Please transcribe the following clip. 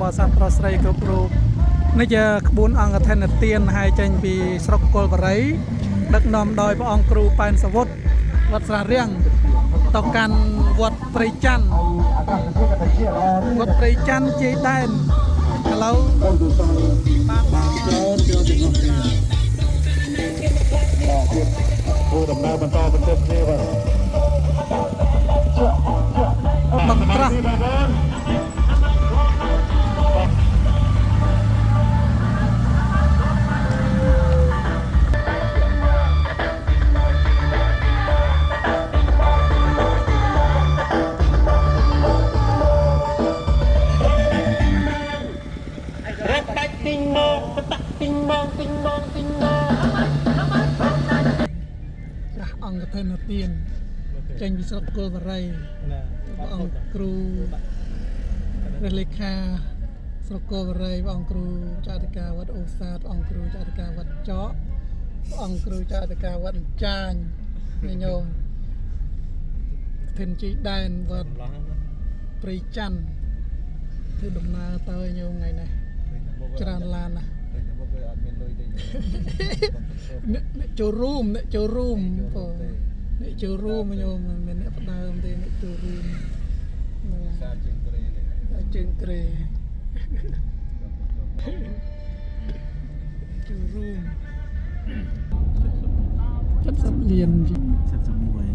បសាប្រស្រីគ្រប់រូបនេះជាក្បួនអង្គធនទានហើយចេញពីស្រុកកុលបរិយដឹកនាំដោយព្រះអង្គគ្រូប៉ែនសវុតវត្តស្រះរៀងទៅកាន់វត្តព្រៃច័ន្ទវត្តព្រៃច័ន្ទជាយដែនឥឡូវបានមកគូដំណើរបន្តបន្ទាប់គ្នាបាទបង្ត្រាស់អង្គធនទានចេញពីស្រុកកុលបរិយព្រះអង្គគ្រូព្រះលេខាស្រុកកុលបរិយព្រះអង្គគ្រូចាតិកាវត្តអូសាទព្រះអង្គគ្រូចាតិកាវត្តចកព្រះអង្គគ្រូចាតិកាវត្តចាញញោមធិនជីដែនវត្តព្រៃច័ន្ទធ្វើដំណើរទៅញោមថ្ងៃនេះច្រើនឡានណាអ្នកចូលរួមអ្នកចូលរួមអ្នកចូលរួមញោមមិនមែនអ្នកផ្ដើមទេអ្នកចូលរួមសារជើងក្រេជើងក្រេចូលរួម70 លាន70 71